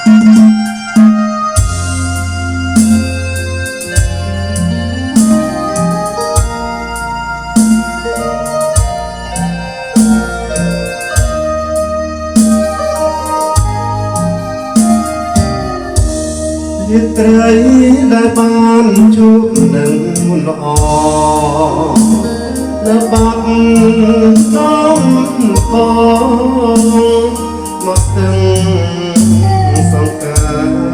រាត្រីដែលបានជួបនឹងល្អនៅបាត់ដំបងមកស្ទឹងសង្ការ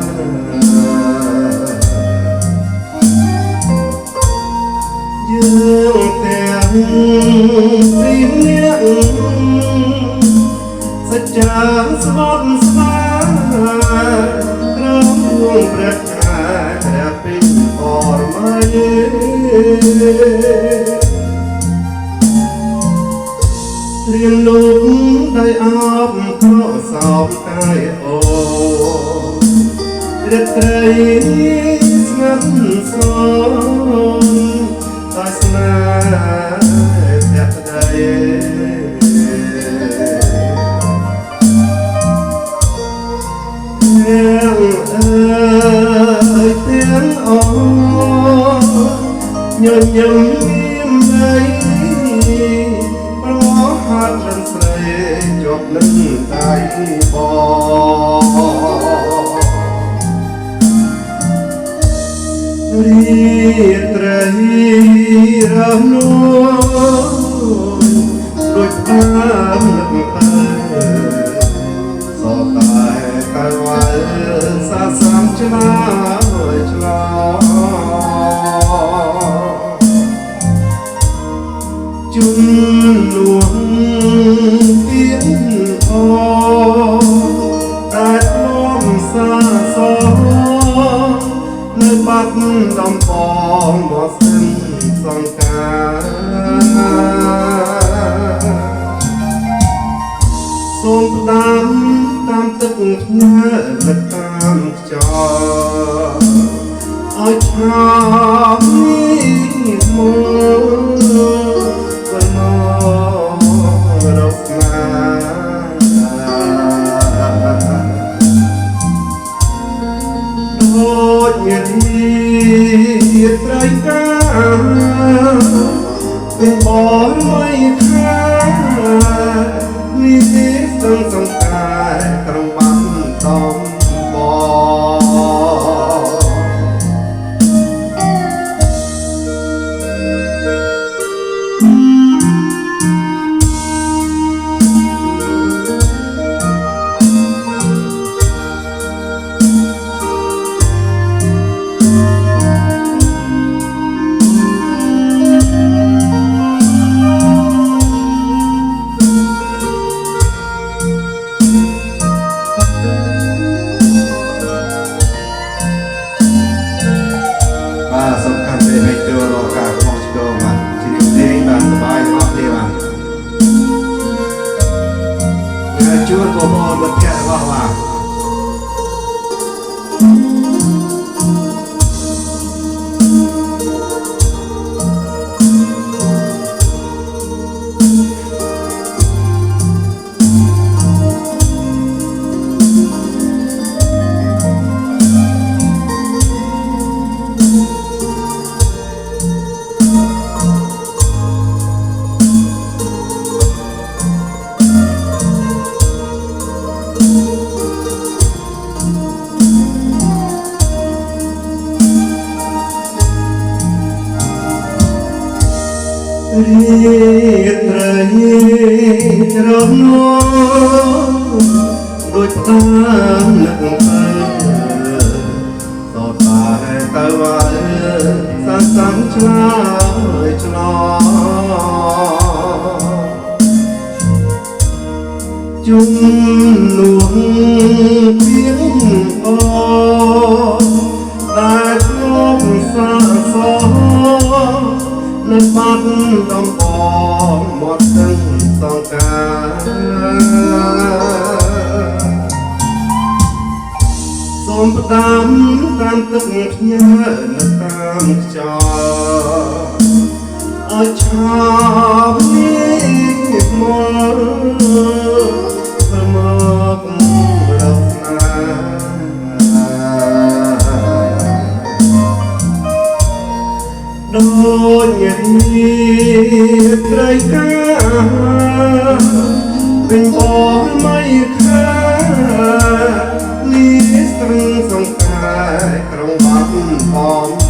យើងទាំងពីរនាក់សច្ចាស្បត់ស្វាក្រំព្រះព្រះពេញអរម័យរៀងលោកได้អបក្រសោបកាយអូរាត្រីស្ងាត់សនតែស្នេហ៍ភក្តីទាំងអូញញឹមមានន័យប្រហាត់រំស្រីជាប់នឹងដៃបងរាត្រីរំនួលដូចតាមនឹកទៅសតែកៅវ៉ាសាសាំឆ្លើយឆ្លោជុំនួងទៀនអូតែធ្លាប់សាសនៅបាត់ដំបងមកស្ទឹងសង្ការសូមផ្ដាំតាមទឹកផ្ញើទៅតាមខ្យល់ឲ្យឆាប់នេះមកមករកស្នាដូចញាតិត្រីកាเป็นบอยไม่ค่ามีស្ទឹងសង្ការក្រុងបាត់ដំសំខាន់ទេឲ្យចូលរកការខុសឆ្គងបាទជិះលេងបានសប្បាយទាំងអស់គ្នាបាទជួនបងប្អូនមិត្តភក្តិរបស់បាទ រាត្រីរំនួលដូចតាមនឹកទៅតតែទៅសាសាំឆ្លើយឆ្លោជុំនួងទៀងអូតែធ្លាប់សាសនៅបាត់ដំបងមកស្ទឹងសង្ការសូមផ្ដាំតាមទឹកផ្ញើនៅតាមខ្យល់ឲ្យឆាប់នេះមករកស្នា nhiệt trời ca bình bỏ mây khá lý sân sông cài trong bát bom